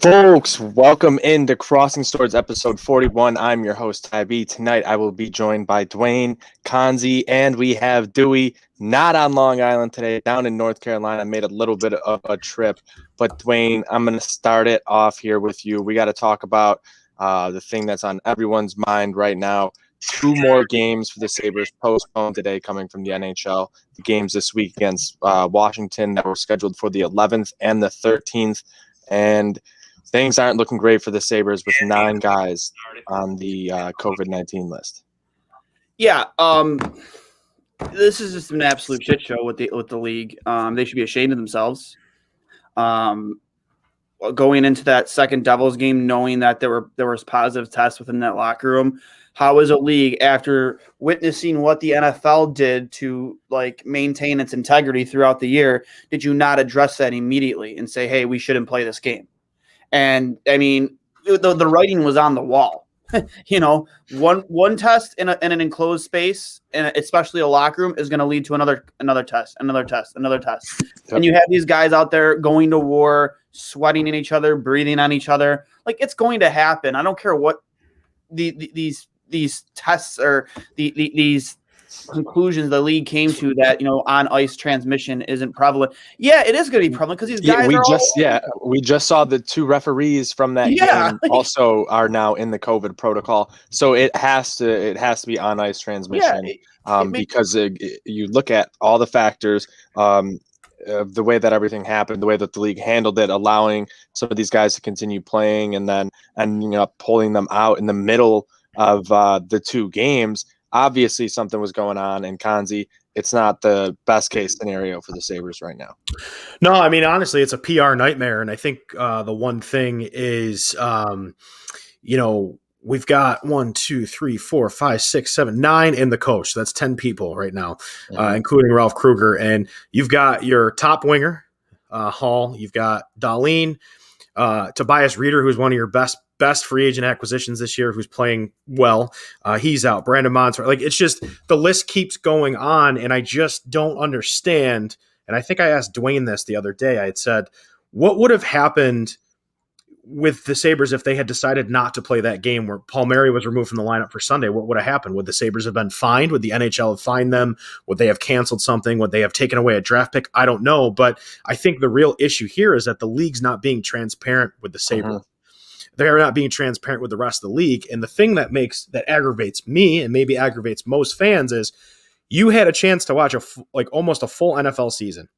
Folks, welcome into Crossing Swords episode 41. I'm your host, Ty B. Tonight I will be joined by Dwayne, Konzi, and we have Dewey, not on Long Island today, down in North Carolina. Made a little bit of a trip. But Dwayne, I'm going to start it off here with you. We got to talk about the thing that's on everyone's mind right now. Two more games for the Sabres postponed today coming from the NHL. The games this week against Washington that were scheduled for the 11th and the 13th. And things aren't looking great for the Sabres with 9 guys on the COVID-19 list. Yeah, this is just an absolute shit show with the league. They should be ashamed of themselves. Going into that second Devils game, knowing that there was positive tests within that locker room, how is a league, after witnessing what the NFL did to maintain its integrity throughout the year, did you not address that immediately and say, hey, we shouldn't play this game? And I mean, the writing was on the wall. One test in an enclosed space, and especially a locker room, is going to lead to another test. Yep. And you have these guys out there going to war, sweating in each other, breathing on each other. It's going to happen. I don't care what these tests or these conclusions the league came to, that on ice transmission isn't prevalent. Yeah, it is going to be prevalent because these guys we just saw the 2 referees from that game also are now in the COVID protocol, so it has to be on ice transmission. Because you look at all the factors, the way that everything happened, the way that the league handled it, allowing some of these guys to continue playing and then pulling them out in the middle of the 2 games. Obviously, something was going on, and Konzi, it's not the best case scenario for the Sabres right now. No, I mean, honestly, it's a PR nightmare, and I think the one thing is, we've got 1, 2, 3, 4, 5, 6, 7, 9 in the coach. That's 10 people right now, including Ralph Kruger, and you've got your top winger, Hall. You've got Dahlin, Tobias Rieder, who's one of your best free agent acquisitions this year, who's playing well. He's out. Brandon Montour. It's just the list keeps going on, and I just don't understand. And I think I asked Dwayne this the other day. I had said, what would have happened with the Sabres if they had decided not to play that game where Palmieri was removed from the lineup for Sunday? What would have happened? Would the Sabres have been fined? Would the NHL have fined them? Would they have canceled something? Would they have taken away a draft pick? I don't know. But I think the real issue here is that the league's not being transparent with the Sabres. They're not being transparent with the rest of the league. And the thing that aggravates me and maybe aggravates most fans is you had a chance to watch almost a full NFL season.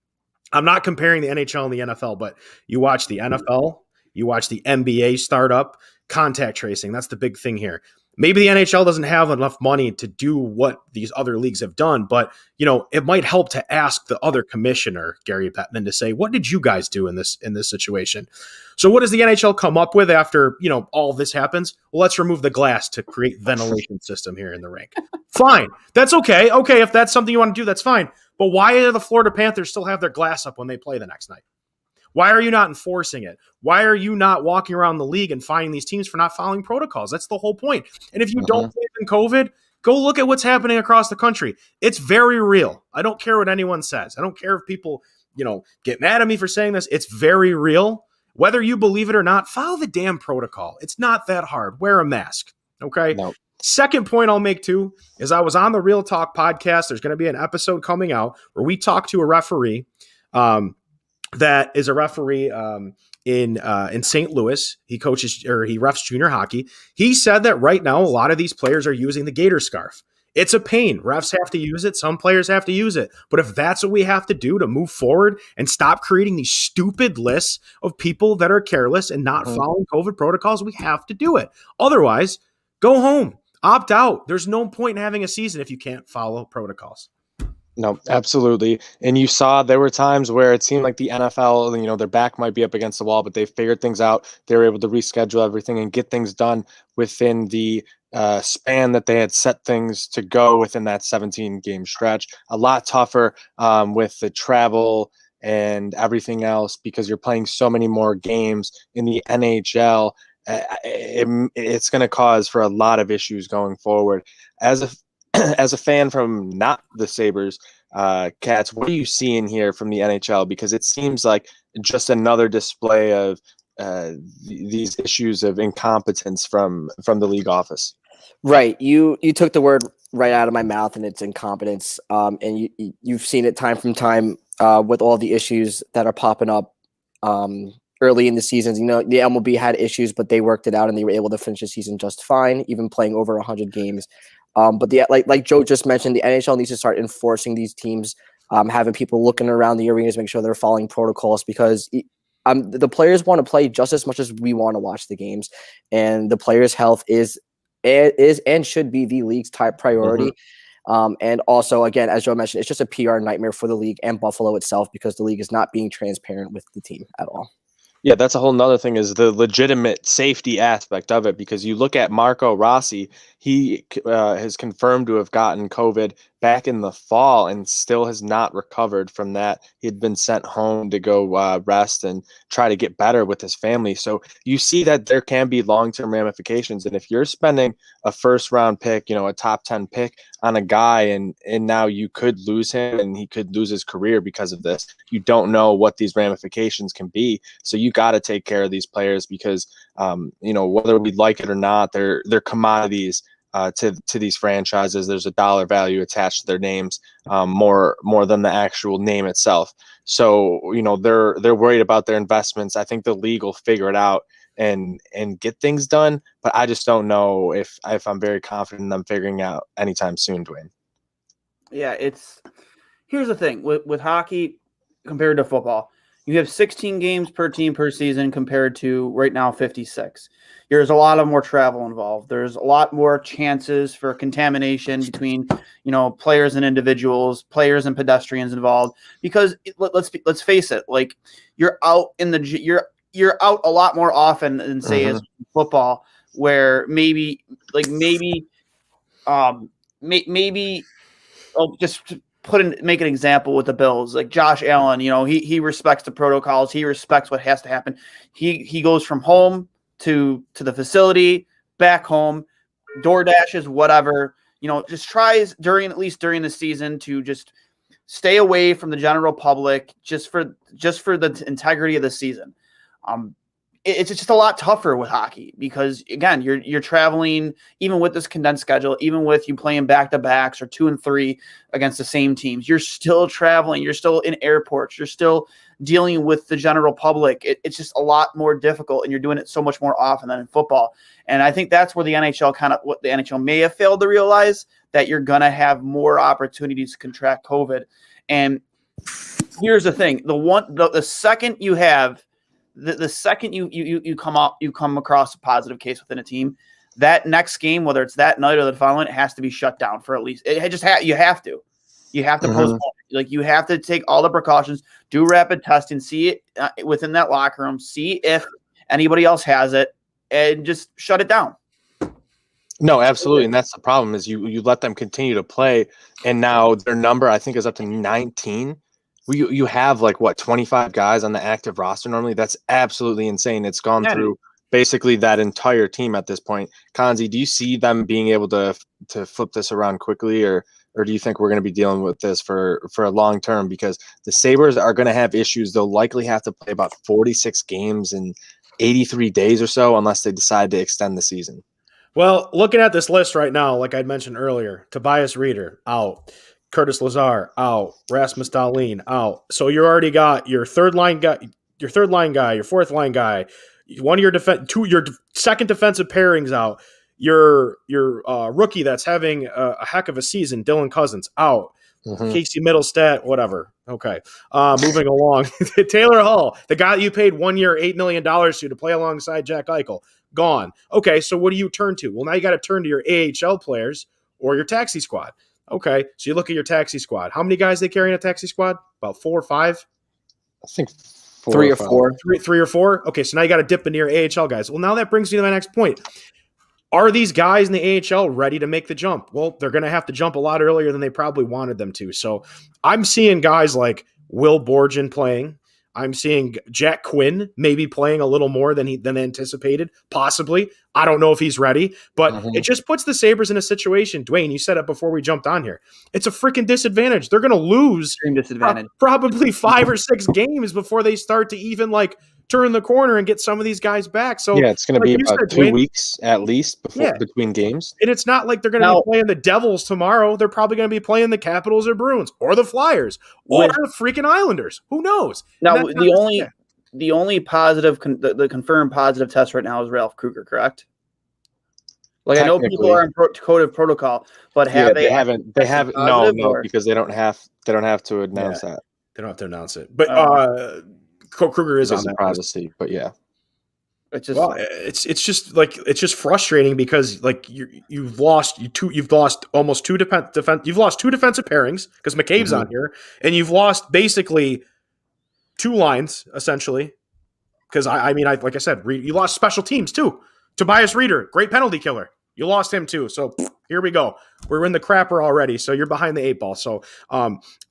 I'm not comparing the NHL and the NFL, but you watch the NFL, you watch the NBA start up, contact tracing. That's the big thing here. Maybe the NHL doesn't have enough money to do what these other leagues have done, but it might help to ask the other commissioner, Gary Bettman, to say, what did you guys do in this situation? So what does the NHL come up with after, all this happens? Well, let's remove the glass to create ventilation system here in the rink. Fine. That's okay. Okay, if that's something you want to do, that's fine. But why do the Florida Panthers still have their glass up when they play the next night? Why are you not enforcing it? Why are you not walking around the league and finding these teams for not following protocols? That's the whole point. And if you don't believe in COVID, go look at what's happening across the country. It's very real. I don't care what anyone says. I don't care if people, get mad at me for saying this. It's very real. Whether you believe it or not, follow the damn protocol. It's not that hard. Wear a mask. Okay? No. Second point I'll make too is I was on the Real Talk podcast. There's going to be an episode coming out where we talk to a referee that is a referee in St. Louis. He refs junior hockey. He said that right now a lot of these players are using the Gator scarf. It's a pain. Refs have to use it. Some players have to use it. But if that's what we have to do to move forward and stop creating these stupid lists of people that are careless and not following COVID protocols, we have to do it. Otherwise, go home. Opt out. There's no point in having a season if you can't follow protocols. No, absolutely. And you saw there were times where it seemed like the NFL, their back might be up against the wall, but they figured things out. They were able to reschedule everything and get things done within the span that they had set things to go within that 17-game stretch. A lot tougher with the travel and everything else because you're playing so many more games in the NHL. It's going to cause for a lot of issues going forward. As a fan from not the Sabres, Cats, what are you seeing here from the NHL? Because it seems like just another display of these issues of incompetence from the league office. Right. You took the word right out of my mouth, and it's incompetence. And you've seen it time from time with all the issues that are popping up early in the seasons. You know, the MLB had issues, but they worked it out and they were able to finish the season just fine, even playing over 100 games. But like Joe just mentioned, the NHL needs to start enforcing these teams, having people looking around the arenas, make sure they're following protocols, because the players want to play just as much as we want to watch the games, and the players' health is and should be the league's top priority. And also, again, as Joe mentioned, it's just a PR nightmare for the league and Buffalo itself, because the league is not being transparent with the team at all. Yeah, that's a whole nother thing, is the legitimate safety aspect of it, because you look at Marco Rossi, he has confirmed to have gotten COVID back in the fall and still has not recovered from that. He had been sent home to go rest and try to get better with his family. So you see that there can be long-term ramifications. And if you're spending a first-round pick, a top 10 pick on a guy, and now you could lose him and he could lose his career because of this, you don't know what these ramifications can be. So you got to take care of these players, because whether we like it or not, they're commodities to these franchises. There's a dollar value attached to their names, more than the actual name itself. So they're worried about their investments. I think the league will figure it out and get things done, but I just don't know if I'm very confident in them figuring out anytime soon, Dwayne. Yeah, here's the thing with hockey compared to football. You have 16 games per team per season compared to right now 56. There's a lot of more travel involved. There's a lot more chances for contamination between, players and individuals, players and pedestrians involved. Because let's face it, like, you're out you're out a lot more often than say as football, where maybe just make an example with the Bills, like Josh Allen. He respects the protocols. He respects what has to happen. He goes from home to the facility, back home, door dashes, whatever. Just tries at least during the season to just stay away from the general public, just for the integrity of the season. It's just a lot tougher with hockey, because again, you're traveling, even with this condensed schedule, even with you playing back-to-backs or 2 and 3 against the same teams, you're still traveling, you're still in airports, you're still dealing with the general public. It's just a lot more difficult, and you're doing it so much more often than in football. And I think that's where the NHL may have failed to realize, that you're going to have more opportunities to contract COVID. And here's the thing. The second you have, the second you come across a positive case within a team, that next game, whether it's that night or the following, it has to be shut down for at least. You have to postpone. Like, you have to take all the precautions, do rapid testing, see it within that locker room, see if anybody else has it, and just shut it down. No, absolutely. And that's the problem, is you let them continue to play, and now their number, I think, is up to 19. You have 25 guys on the active roster normally. That's absolutely insane. It's gone through basically that entire team at this point. Kanzi, do you see them being able to flip this around quickly, or do you think we're going to be dealing with this for a long term? Because the Sabres are going to have issues. They'll likely have to play about 46 games in 83 days or so, unless they decide to extend the season. Well, looking at this list right now, like I mentioned earlier, Tobias Reeder out, Curtis Lazar out, Rasmus Dahlin out. So you already got your third line guy, your fourth line guy, one of your second defensive pairings out. Your rookie that's having a heck of a season, Dylan Cousins, out. Casey Middlestat, whatever. Okay. Moving along. Taylor Hall, the guy that you paid 1 year, $8 million to play alongside Jack Eichel, gone. Okay, so what do you turn to? Well, now you got to turn to your AHL players or your taxi squad. Okay, so you look at your taxi squad. How many guys they carry in a taxi squad? About 4 or 5? I think 3 or 4. Three or 4? Okay, so now you got to dip into your AHL guys. Well, now that brings me to my next point. Are these guys in the AHL ready to make the jump? Well, they're going to have to jump a lot earlier than they probably wanted them to. So I'm seeing guys like Will Borgen playing. I'm seeing Jack Quinn maybe playing a little more than anticipated, possibly. I don't know if he's ready, but it just puts the Sabres in a situation. Dwayne, you said it before we jumped on here. It's a freaking disadvantage. They're going to lose disadvantage. Probably 5 or 6 games before they start to even turn the corner and get some of these guys back. So yeah, it's going to be like you about said, 2 Dwayne, weeks at least Yeah. between games. and it's not like they're going to Now- be playing the Devils tomorrow. They're probably going to be playing the Capitals or Bruins or the Flyers or With- the freaking Islanders. Who knows? Now, And that's the not- only yeah. the only positive, the confirmed positive test right now is Ralph Kruger, correct? Like, I know people Technically. are in code of protocol, but Yeah, have they haven't. They tested haven't. No, positive, no, or- because they don't have to announce that They don't have to announce it. But Oh. Kruger is on because of that list. privacy. But yeah, It's just Well, it's just like it's just frustrating because like you've lost almost two you've lost two defensive pairings because McCabe's Mhm. on here, and you've lost basically two lines essentially. Because I mean, like I said, you lost special teams too. Tobias Reeder, great penalty killer. You lost him too. So here we go. We're in the crapper already. So you're behind the 8 ball. So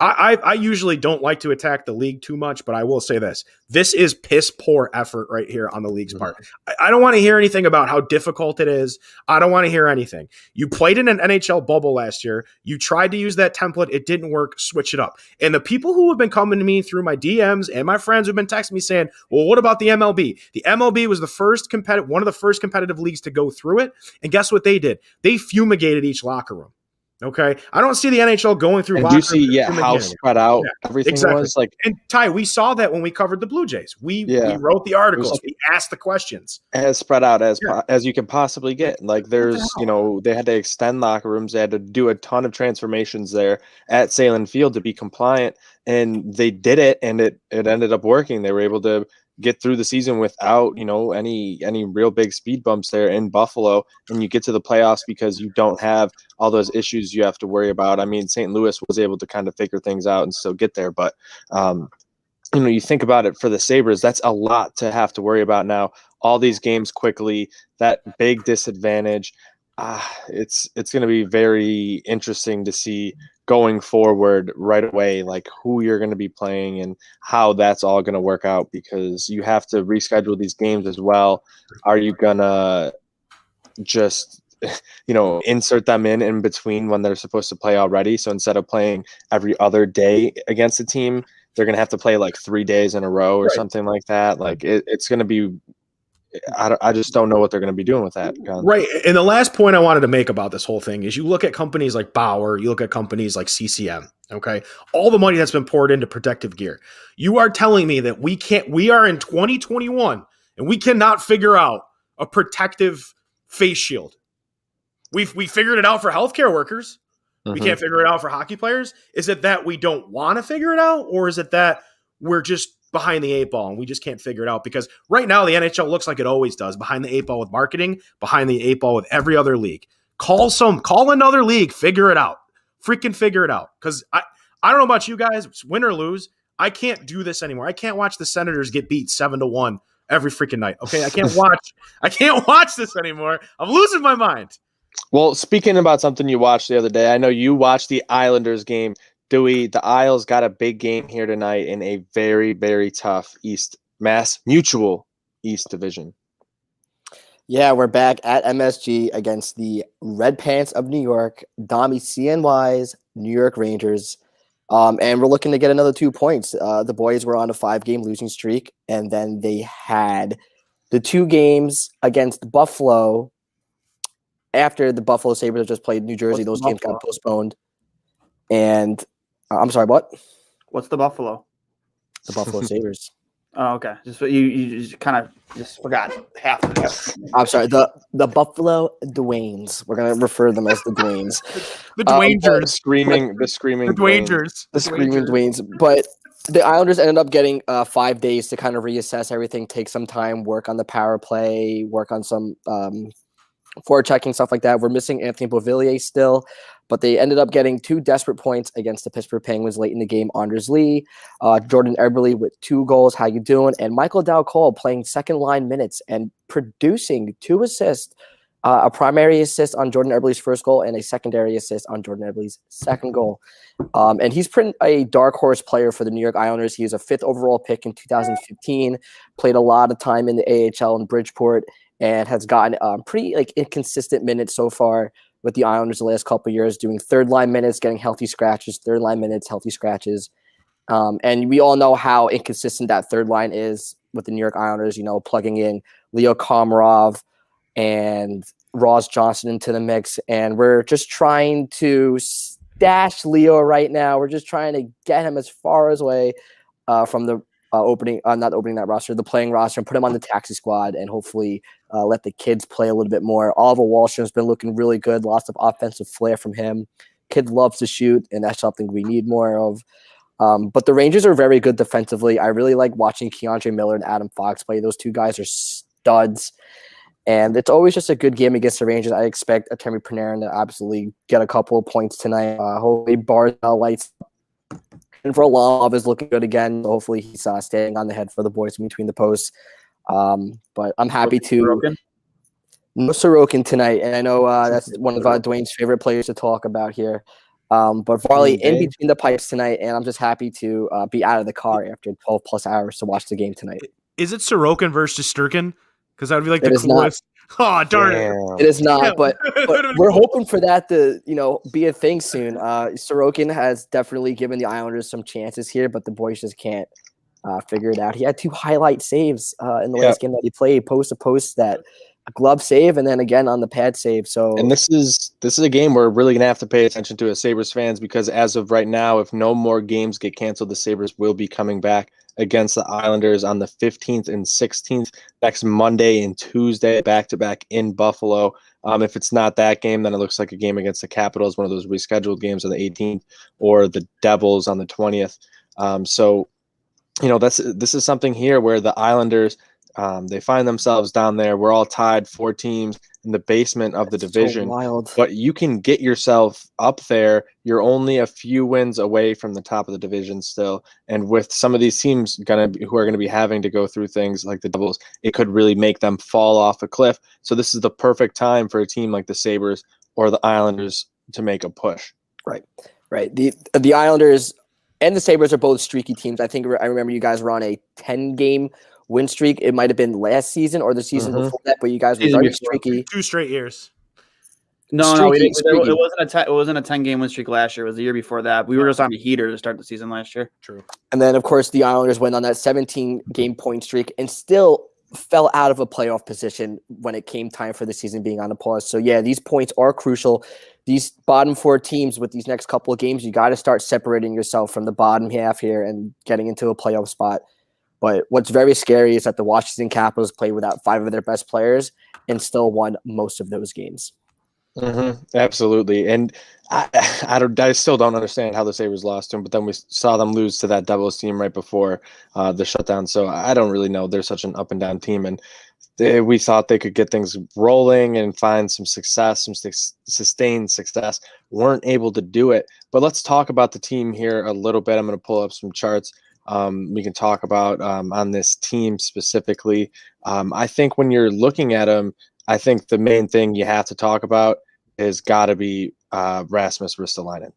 I usually don't like to attack the league too much, but I will say this. This is piss poor effort right here on the league's part. I don't want to hear anything about how difficult it is. I don't want to hear anything. You played in an NHL bubble last year. You tried to use that template. It didn't work. Switch it up. And the people who have been coming to me through my DMs and my friends who've been texting me saying, well, what about the MLB? The MLB was one of the first competitive leagues to go through it. And guess what they did? They fumigated each locker room. Okay. I don't see the NHL going through and locker do you see rooms and how fumigating. spread out Yeah, everything exactly. was? Like And Ty, we saw that when we covered the Blue Jays. We Yeah. wrote the articles. like- We asked the questions. as spread out as Yeah. as you can possibly get. Like there's, they had to extend locker rooms. They had to do a ton of transformations there at Salem Field to be compliant, and they did it, and it ended up working. They were able to get through the season without, any real big speed bumps there in Buffalo, and you get to the playoffs because you don't have all those issues you have to worry about. I mean, St. Louis was able to kind of figure things out and still get there, but you think about it for the Sabres, that's a lot to have to worry about now. All these games quickly, that big disadvantage. It's going to be very interesting to see going forward right away, like who you're going to be playing and how that's all going to work out, because you have to reschedule these games as well. Are you going to just insert them in between when they're supposed to play already? So instead of playing every other day against a team, they're going to have to play like 3 days in a row or something like that. Like it's going to be, I just don't know what they're going to be doing with that. Right. And the last point I wanted to make about this whole thing is you look at companies like Bauer, you look at companies like CCM, okay? All the money that's been poured into protective gear. You are telling me that we are in 2021 and we cannot figure out a protective face shield. We figured it out for healthcare workers. We can't figure it out for hockey players. Is it that we don't want to figure it out, or is it that we're just behind the 8 ball and we just can't figure it out? Because right now the NHL looks like it always does, behind the 8 ball with marketing, behind the 8 ball with every other league. Call another league, figure it out. Freaking figure it out. Because I don't know about you guys, win or lose, I can't do this anymore. I can't watch the Senators get beat 7-1 every freaking night. Okay, I can't watch this anymore. I'm losing my mind. Well, speaking about something you watched the other day, I know you watched the Islanders game. Dewey, the Isles got a big game here tonight in a very, very tough Mass Mutual East Division. Yeah, we're back at MSG against the Red Pants of New York, Dami CNY's New York Rangers. And we're looking to get another 2 points. The boys were on a 5-game losing streak, and then they had the 2 games against Buffalo. After the Buffalo Sabres just played New Jersey, those games got postponed. And I'm sorry, what? What's the Buffalo? The Buffalo Sabres. Oh, okay. Just you just kind of just forgot half of it. I'm sorry, the Buffalo Dwaynes. We're gonna refer them as the Dwaynes. The Dwangers. The screaming The Dwayne. Dwangers. The screaming Dwaynes. But the Islanders ended up getting 5 days to kind of reassess everything, take some time, work on the power play, work on some forward checking, stuff like that. We're missing Anthony Beauvillier still, but they ended up getting 2 desperate points against the Pittsburgh Penguins late in the game. Anders Lee, Jordan Eberle with 2 goals. How you doing? And Michael Dal-Cole playing second line minutes and producing 2 assists, a primary assist on Jordan Eberle's first goal and a secondary assist on Jordan Eberle's second goal. And he's a dark horse player for the New York Islanders. He was a 5th overall pick in 2015, played a lot of time in the AHL in Bridgeport, and has gotten pretty inconsistent minutes so far with the Islanders the last couple of years, doing third line minutes, getting healthy scratches, third line minutes, healthy scratches. And we all know how inconsistent that third line is with the New York Islanders, plugging in Leo Komarov and Ross Johnson into the mix. And we're just trying to stash Leo right now. We're just trying to get him as far away from the not opening that roster, the playing roster, and put him on the taxi squad and hopefully let the kids play a little bit more. Oliver Wahlstrom's been looking really good. Lots of offensive flair from him. Kid loves to shoot, and that's something we need more of. But the Rangers are very good defensively. I really like watching Keandre Miller and Adam Fox play. Those two guys are studs. And it's always just a good game against the Rangers. I expect Artemi Panarin to absolutely get a couple of points tonight. Hopefully Barzal lights and Varlamov is looking good again. Hopefully he's staying on the head for the boys in between the posts. But I'm happy to – no Sorokin tonight. And I know that's one of Dwayne's favorite players to talk about here. But Varley in between the pipes tonight, and I'm just happy to be out of the car after 12-plus hours to watch the game tonight. Is it Sorokin versus Shesterkin? Because that would be like the coolest. Oh, darn it. It is not, but we're hoping for that to, be a thing soon. Sorokin has definitely given the Islanders some chances here, but the boys just can't figure it out. He had 2 highlight saves in the last game that he played, post to post, that glove save, and then again on the pad save. So, and this is a game we're really gonna have to pay attention to as Sabres fans, because as of right now, if no more games get canceled, the Sabres will be coming back against the Islanders on the 15th and 16th, next Monday and Tuesday, back-to-back in Buffalo. If it's not that game, then it looks like a game against the Capitals, one of those rescheduled games on the 18th, or the Devils on the 20th. This is something here where the Islanders, they find themselves down there. We're all tied, 4 teams in the basement of the division. So wild. But you can get yourself up there. You're only a few wins away from the top of the division still. And with some of these teams who are going to be having to go through things like the Devils, it could really make them fall off a cliff. So this is the perfect time for a team like the Sabres or the Islanders to make a push. Right. The Islanders and the Sabres are both streaky teams. I remember you guys were on a 10-game win streak. It might have been last season or the season before that, but you guys were very streaky. 2 straight years. No, it wasn't a 10-game win streak last year. It was the year before that. We were just on a heater to start the season last year. True. And then, of course, the Islanders went on that 17-game point streak and still fell out of a playoff position when it came time for the season being on a pause. So, yeah, these points are crucial. These bottom 4 teams with these next couple of games, you got to start separating yourself from the bottom half here and getting into a playoff spot. But what's very scary is that the Washington Capitals played without 5 of their best players and still won most of those games. Absolutely. And I still don't understand how the Sabres lost to them, but then we saw them lose to that Devils team right before the shutdown. So I don't really know. They're such an up and down team. And we thought they could get things rolling and find some success, some sustained success. Weren't able to do it. But let's talk about the team here a little bit. I'm going to pull up some charts. We can talk about on this team specifically. I think when you're looking at them, I think the main thing you have to talk about is got to be Rasmus Ristolainen.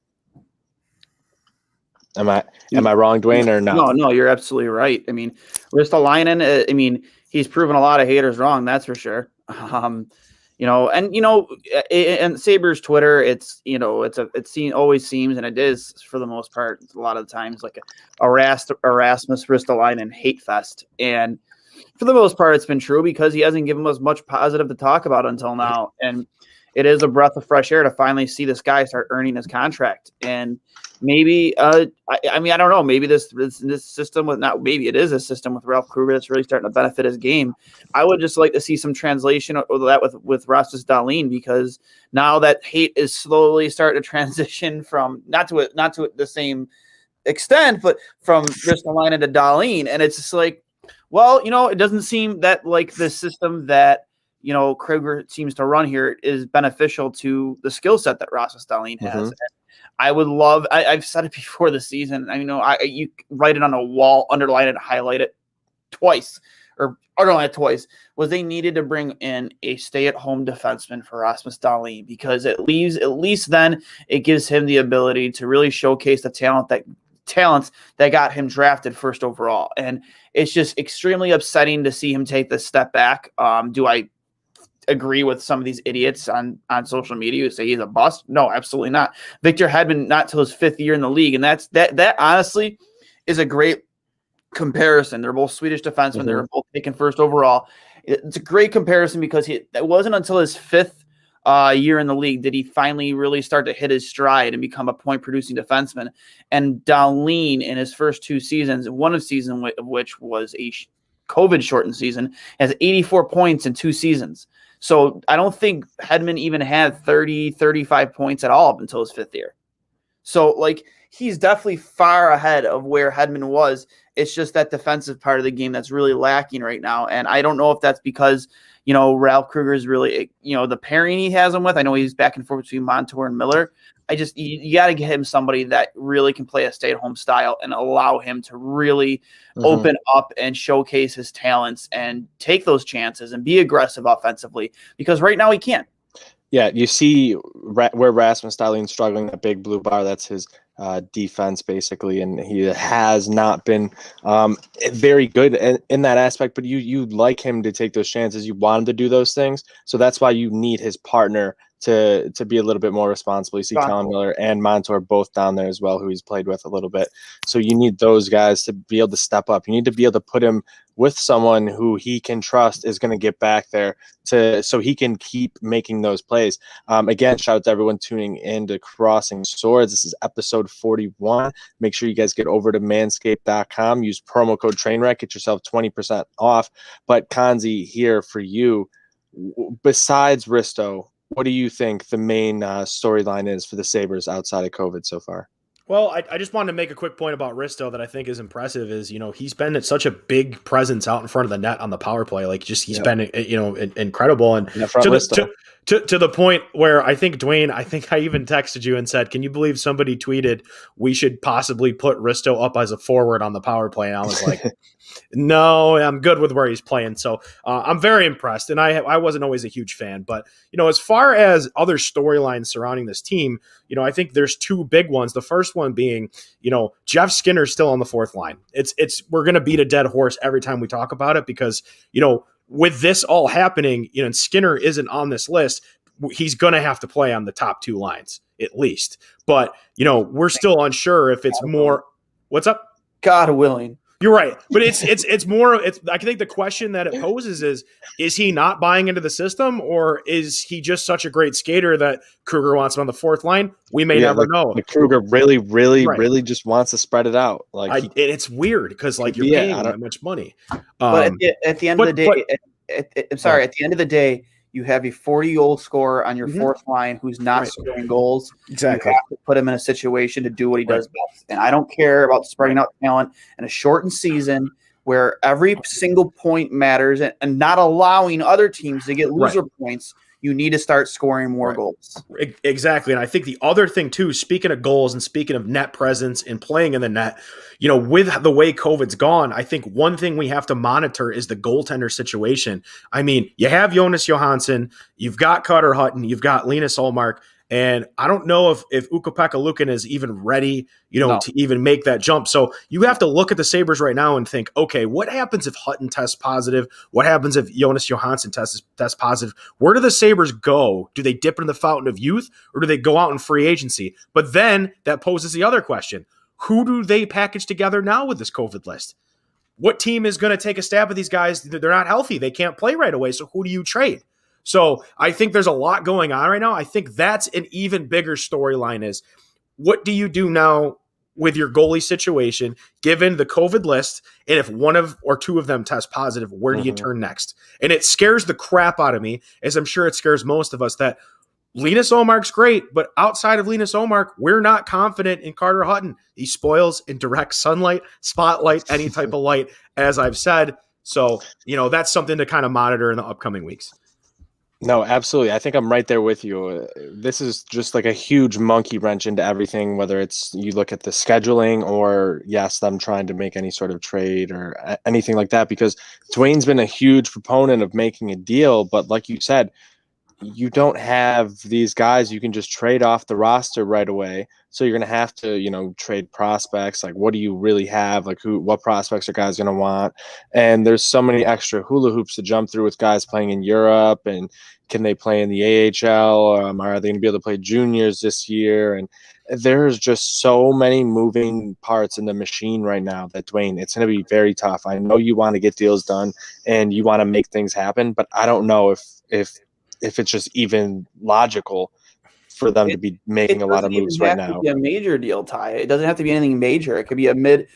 Am I wrong, Dwayne, or no? No, you're absolutely right. I mean, Ristolainen, he's proven a lot of haters wrong, that's for sure. And Sabres Twitter, always seems, and it is for the most part, a lot of the times, like a Rasmus Ristolainen hate fest. And for the most part, it's been true because he hasn't given us much positive to talk about until now. And it is a breath of fresh air to finally see this guy start earning his contract. And maybe, I don't know, maybe this system maybe it is a system with Ralph Kruger that's really starting to benefit his game. I would just like to see some translation of that with Rasmus Dahlin, because now that hate is slowly starting to transition from not to the same extent, but from Ristolainen to Dahlin. And it's just like, well, it doesn't seem that like the system that, Kruger seems to run here is beneficial to the skill set that Rasmus Dahlin has. I would love, I've said it before the season. You write it on a wall, underline it, highlight it twice, or underline it twice, was they needed to bring in a stay-at-home defenseman for Rasmus Dahlin, because at least then it gives him the ability to really showcase the talents that got him drafted first overall. And it's just extremely upsetting to see him take this step back. Do I agree with some of these idiots on social media who say he's a bust? No, absolutely not. Victor Hedman, not till his 5th year in the league. And that honestly is a great comparison. They're both Swedish defensemen. They were both taken first overall. It's a great comparison because it wasn't until his fifth year in the league did he finally really start to hit his stride and become a point-producing defenseman. And Dahlin, in his first 2 seasons, one of which was a COVID-shortened season, has 84 points in 2 seasons. So I don't think Hedman even had 30, 35 points at all up until his 5th year. So, like, he's definitely far ahead of where Hedman was. It's just that defensive part of the game that's really lacking right now. And I don't know if that's because, Ralph Kruger is really, the pairing he has him with. I know he's back and forth between Montour and Miller. You got to get him somebody that really can play a stay-at-home style and allow him to really open up and showcase his talents and take those chances and be aggressive offensively, because right now he can't. Yeah, you see where Rasmus Dahlin's struggling, that big blue bar, that's his defense basically, and he has not been very good in that aspect, but you like him to take those chances. You want him to do those things, so that's why you need his partner to be a little bit more responsible. You see Colin Miller and Montour both down there as well, who he's played with a little bit. So you need those guys to be able to step up. You need to be able to put him with someone who he can trust is going to get back there so he can keep making those plays. Again, shout out to everyone tuning in to Crossing Swords. This is episode 41. Make sure you guys get over to manscaped.com. Use promo code TRAINWRECK. Get yourself 20% off. But Kanzi, here for you, besides Risto, what do you think the main storyline is for the Sabres outside of COVID so far? Well, I just wanted to make a quick point about Risto that I think is impressive is, he's been at such a big presence out in front of the net on the power play. Like, he's been, incredible. And to the point where I think, Dwayne, I even texted you and said, can you believe somebody tweeted we should possibly put Risto up as a forward on the power play? And I was like, no, I'm good with where he's playing. So I'm very impressed. And I wasn't always a huge fan. But, as far as other storylines surrounding this team, I think there's 2 big ones. The first one being, Jeff Skinner's still on the 4th line. We're going to beat a dead horse every time we talk about it because, with this all happening, and Skinner isn't on this list, he's going to have to play on the top 2 lines at least. But, we're still unsure if it's more. What's up? God willing. You're right. But it's more, I think the question that it poses is he not buying into the system, or is he just such a great skater that Kruger wants him on the 4th line? We may never know. Kruger really just wants to spread it out. It's weird because you're paying him that much money. But at the end of the day, at the end of the day, you have a 40-goal scorer on your 4th line who's not scoring goals. Exactly. You have to put him in a situation to do what he does best. And I don't care about spreading out talent in a shortened season where every single point matters and not allowing other teams to get loser points. You need to start scoring more goals. Exactly. And I think the other thing too, speaking of goals and speaking of net presence and playing in the net, with the way COVID's gone, I think one thing we have to monitor is the goaltender situation. I mean, you have Jonas Johansson, you've got Carter Hutton, you've got Linus Ullmark, and I don't know if Ukko-Pekka Luukkonen is even ready, to even make that jump. So you have to look at the Sabres right now and think, okay, what happens if Hutton tests positive? What happens if Jonas Johansson tests positive? Where do the Sabres go? Do they dip in the fountain of youth, or do they go out in free agency? But then that poses the other question. Who do they package together now with this COVID list? What team is going to take a stab at these guys? They're not healthy. They can't play right away. So who do you trade? So I think there's a lot going on right now. I think that's an even bigger storyline is what do you do now with your goalie situation, given the COVID list, and if one or two of them test positive, where do you turn next? And it scares the crap out of me, as I'm sure it scares most of us, that Linus Ullmark's great, but outside of Linus Ullmark, we're not confident in Carter Hutton. He spoils in direct sunlight, spotlight, any type of light, as I've said. So, that's something to kind of monitor in the upcoming weeks. No, absolutely. I think I'm right there with you. This is just like a huge monkey wrench into everything, whether it's you look at the scheduling or, yes, them trying to make any sort of trade or anything like that, because Dwayne's been a huge proponent of making a deal. But like you said, you don't have these guys you can just trade off the roster right away. So you're going to have to, trade prospects. Like, what do you really have? Like, what prospects are guys going to want? And there's so many extra hula hoops to jump through with guys playing in Europe. And can they play in the AHL? Are they going to be able to play juniors this year? And there's just so many moving parts in the machine right now that, Dwayne, it's going to be very tough. I know you want to get deals done and you want to make things happen, but I don't know if it's just even logical for them to be making a lot of moves right now. It doesn't have to be a major deal, Ty. It doesn't have to be anything major. It could be a mid.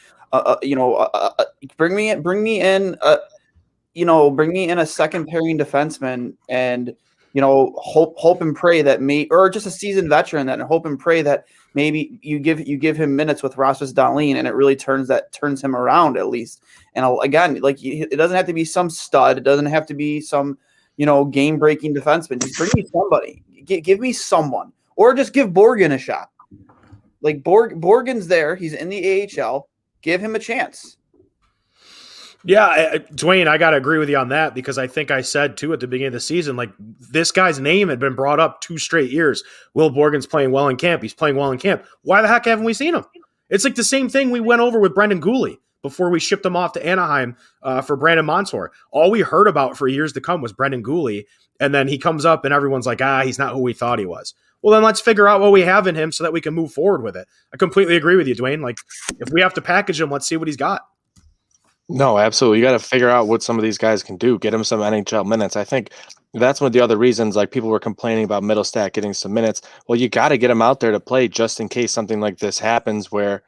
Bring me in. Bring me in a second pairing defenseman, and hope and pray that or just a seasoned veteran, that hope and pray that maybe you give him minutes with Rasmus Dahlin, and it really turns him around at least. And again, like, it doesn't have to be some stud. It doesn't have to be some game-breaking defenseman. Just bring me somebody. Give me someone. Or just give Borgen a shot. Like, Borgen's there. He's in the AHL. Give him a chance. Yeah, Dwayne, I got to agree with you on that, because I think I said, too, at the beginning of the season, like, this guy's name had been brought up 2 straight years. Will Borgen's playing well in camp. He's playing well in camp. Why the heck haven't we seen him? It's like the same thing we went over with Brendan Gooley before we shipped him off to Anaheim for Brandon Montour. All we heard about for years to come was Brendan Gooley, and then he comes up and everyone's like, he's not who we thought he was. Well, then let's figure out what we have in him so that we can move forward with it. I completely agree with you, Dwayne. Like, if we have to package him, let's see what he's got. No, absolutely. You got to figure out what some of these guys can do. Get him some NHL minutes. I think that's one of the other reasons, like, people were complaining about Middlestat getting some minutes. Well, you got to get him out there to play just in case something like this happens where,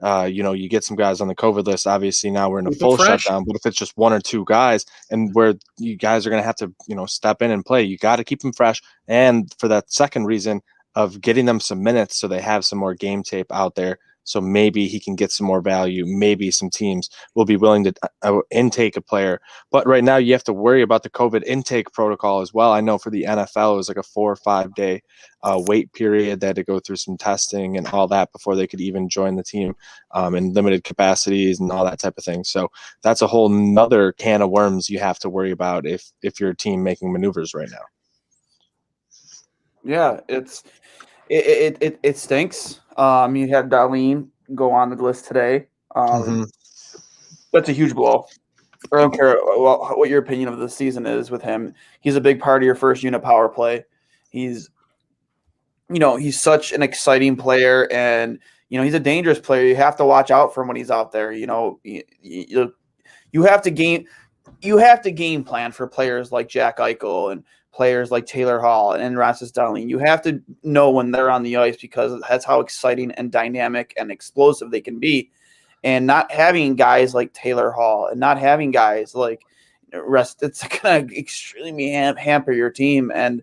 you get some guys on the COVID list. Obviously, now we're in a full shutdown. But if it's just 1 or 2 guys, and where you guys are going to have to, step in and play, you got to keep them fresh. And for that second reason of getting them some minutes so they have some more game tape out there. So maybe he can get some more value. Maybe some teams will be willing to intake a player. But right now you have to worry about the COVID intake protocol as well. I know for the NFL, it was like a 4 or 5 day wait period. They had to go through some testing and all that before they could even join the team in limited capacities and all that type of thing. So that's a whole nother can of worms you have to worry about if you're a team making maneuvers right now. Yeah, it stinks. You had Dahlin go on the list today. That's a huge blow. I don't care what your opinion of the season is with him. He's a big part of your first unit power play. He's such an exciting player, and he's a dangerous player. You have to watch out for him when he's out there. You have to game plan for players like Jack Eichel and players like Taylor Hall and Rasmus Dahlin. You have to know when they're on the ice, because that's how exciting and dynamic and explosive they can be. And not having guys like Taylor Hall and not having guys like it's going to extremely hamper your team. And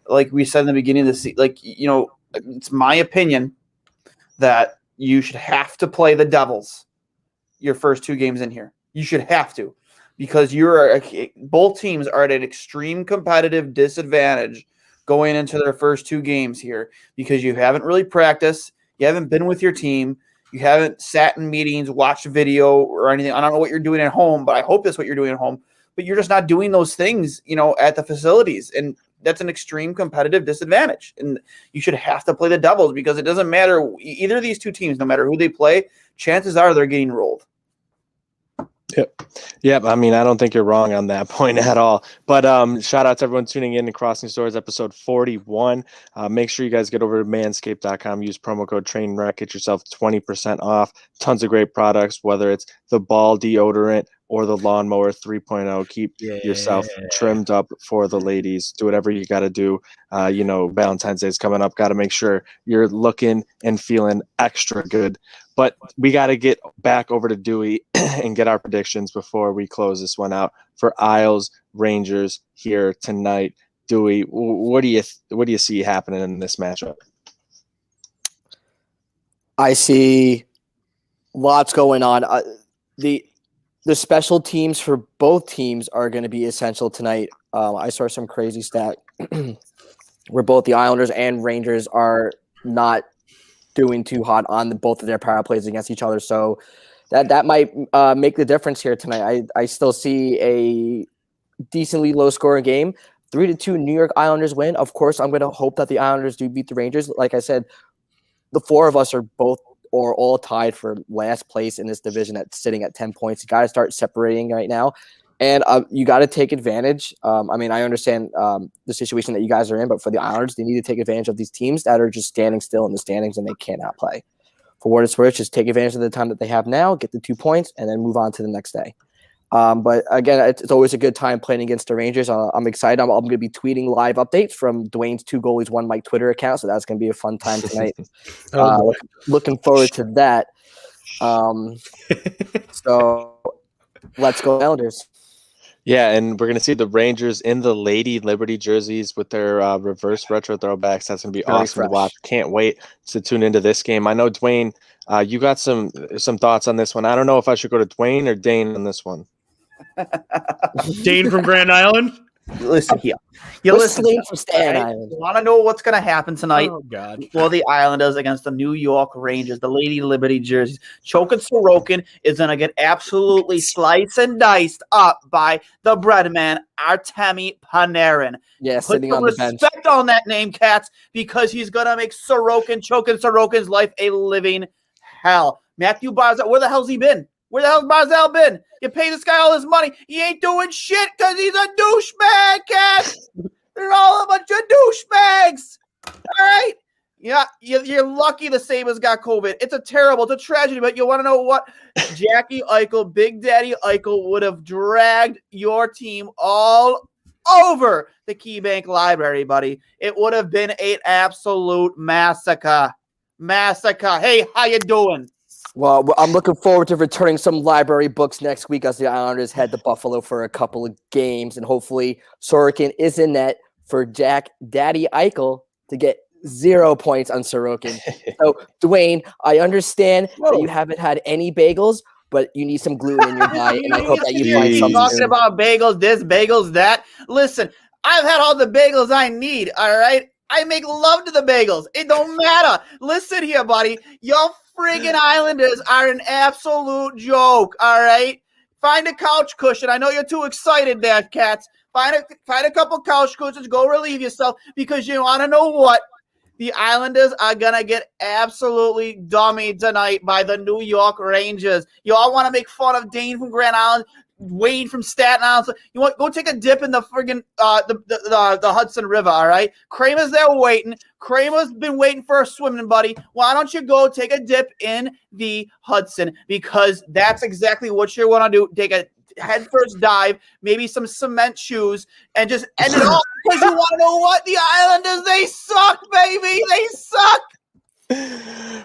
like we said in the beginning of the season, it's my opinion that you should have to play the Devils your first 2 games in here. You should have to. Because both teams are at an extreme competitive disadvantage going into their first 2 games here, because you haven't really practiced, you haven't been with your team, you haven't sat in meetings, watched video or anything. I don't know what you're doing at home, but I hope that's what you're doing at home. But you're just not doing those things, at the facilities, and that's an extreme competitive disadvantage. And you should have to play the Devils, because it doesn't matter either of these 2 teams, no matter who they play, chances are they're getting rolled. Yep. I mean, I don't think you're wrong on that point at all. But shout out to everyone tuning in to Crossing Swords episode 41. Make sure you guys get over to manscaped.com. Use promo code TRAINWRECK. Get yourself 20% off. Tons of great products, whether it's the ball deodorant or the lawnmower 3.0. Keep yourself trimmed up for the ladies. Do whatever you got to do. Valentine's Day is coming up. Got to make sure you're looking and feeling extra good. But we got to get back over to Dewey and get our predictions before we close this one out for Isles Rangers here tonight. Dewey, what do you see happening in this matchup? I see lots going on. The special teams for both teams are going to be essential tonight. I saw some crazy stat where both the Islanders and Rangers are not doing too hot on both of their power plays against each other. So that might make the difference here tonight. I still see a decently low scoring game. 3-2 New York Islanders win. Of course, I'm going to hope that the Islanders do beat the Rangers. Like I said, the four of us are all tied for last place in this division sitting at 10 points. You got to start separating right now. And you got to take advantage. I mean, I understand the situation that you guys are in, but for the Islanders, they need to take advantage of these teams that are just standing still in the standings and they cannot play. For what it's worth, just take advantage of the time that they have now, get the 2 points, and then move on to the next day. But again, it's always a good time playing against the Rangers. I'm excited. I'm going to be tweeting live updates from Dwayne's 2 Goalies 1 Mike Twitter account, so that's going to be a fun time tonight. Looking forward to that. So let's go Islanders. Yeah, and we're going to see the Rangers in the Lady Liberty jerseys with their reverse retro throwbacks. That's going to be Very awesome fresh. to watch. Can't wait to tune into this game. I know, Dwayne, you got some thoughts on this one. I don't know if I should go to Dwayne or Dane on this one. Dane from Grand Island. Listen here. Listen from Staten right? Island. You want to know what's going to happen tonight? Oh God. For the Islanders against the New York Rangers, the Lady Liberty jerseys. Chokin Sorokin is going to get absolutely sliced and diced up by the breadman, Artemi Panarin. Yeah, Put sitting some on the bench. respect on that name, Cats, because he's going to make Chokin Sorokin's life a living hell. Matthew Barzal, where the hell's he been? Where the hell's Barzal been? You pay this guy all his money. He ain't doing shit because he's a douchebag, Cats. They're all a bunch of douchebags. All right? Yeah, you're lucky the Sabres got COVID. It's it's a tragedy, but you want to know what? Jackie Eichel, Big Daddy Eichel would have dragged your team all over the KeyBank Library, buddy. It would have been an absolute massacre. Hey, how you doing? Well, I'm looking forward to returning some library books next week as the Islanders head to Buffalo for a couple of games, and hopefully Sorokin is in net for Jack Daddy Eichel to get 0 points on Sorokin. So, Dwayne, I understand that you haven't had any bagels, but you need some gluten in your diet, and I hope that you find something talking soon. about bagels, this, bagels, that. Listen, I've had all the bagels I need, all right? I make love to the bagels. It don't matter. Listen here, buddy. Y'all friggin' Islanders are an absolute joke, all right? Find a couch cushion. I know you're too excited there, Cats. Find a couple couch cushions. Go relieve yourself because you want to know what? The Islanders are going to get absolutely dummied tonight by the New York Rangers. You all want to make fun of Dane from Grand Island, Wade from Staten Island. You want go take a dip in the friggin' the Hudson River, all right? Kramer's there waiting. Kramer's been waiting for a swimming buddy. Why don't you go take a dip in the Hudson? Because that's exactly what you want to do. Take a head first dive, maybe some cement shoes, and just end it all. Because you want to know what? The Islanders, they suck, baby. They suck.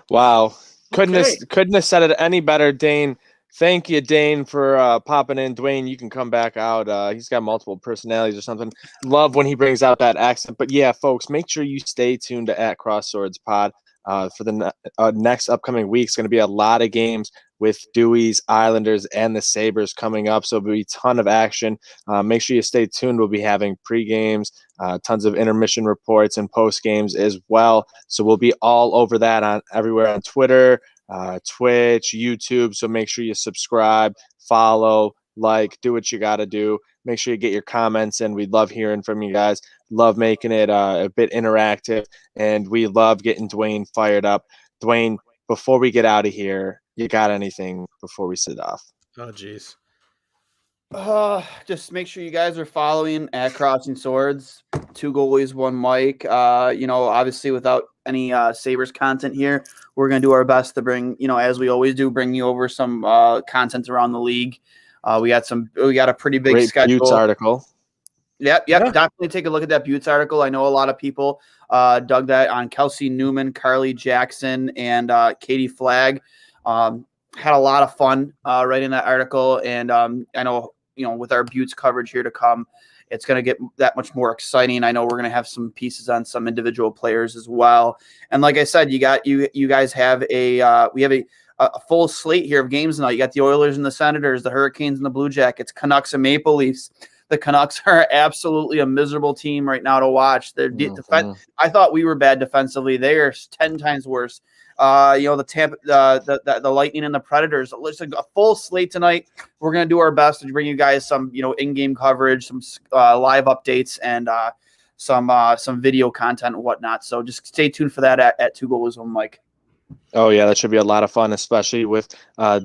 Wow. Couldn't have said it any better, Dane. Thank you, Dane, for popping in. Dwayne, you can come back out. He's got multiple personalities or something. Love when he brings out that accent. But yeah, folks, make sure you stay tuned to @CrossSwords Pod for the next upcoming week. It's going to be a lot of games with Dewey's Islanders and the Sabres coming up. So it'll be a ton of action. Make sure you stay tuned. We'll be having pre-games, tons of intermission reports and post-games as well. So we'll be all over that everywhere on Twitter, Twitch, YouTube. So make sure you subscribe, follow, like, do what you got to do. Make sure you get your comments in. We love hearing from you guys. Love making it a bit interactive, and we love getting Dwayne fired up. Dwayne, before we get out of here, you got anything before we sit off? Oh, geez. Just make sure you guys are following @Crossing Swords. 2 goalies, 1 mic. Obviously without any Sabres content here, we're gonna do our best to bring, as we always do, bring you over some content around the league. We got a pretty big Great schedule. Buttes article. Yep. Definitely take a look at that Buttes article. I know a lot of people dug that on Kelsey Newman, Carly Jackson, and Katie Flagg. Had a lot of fun writing that article, and I know with our Buttes coverage here to come, it's going to get that much more exciting. I know we're going to have some pieces on some individual players as well. And like I said, you guys have we have a full slate here of games tonight. You got the Oilers and the Senators, the Hurricanes and the Blue Jackets, Canucks and Maple Leafs. The Canucks are absolutely a miserable team right now to watch. I thought we were bad defensively. They are 10 times worse. The Lightning and the Predators. It's a full slate tonight. We're gonna do our best to bring you guys some in-game coverage, some live updates, and some video content and whatnot. So just stay tuned for that at Two Goalies One Mic. Oh yeah, that should be a lot of fun, especially with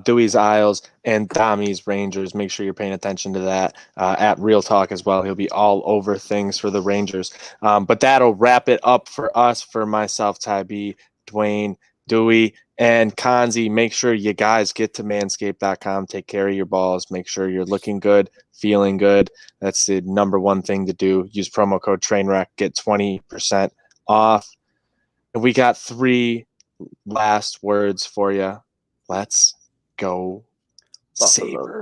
Dewey's Isles and Dommy's Rangers. Make sure you're paying attention to that at Real Talk as well. He'll be all over things for the Rangers. But that'll wrap it up for us, for myself, Ty B, Dwayne, Dewey, and Kanzi. Make sure you guys get to manscaped.com. Take care of your balls. Make sure you're looking good, feeling good. That's the number one thing to do. Use promo code TRAINWRECK. Get 20% off. And we got 3 last words for you. Let's go Buffalo. Sabres.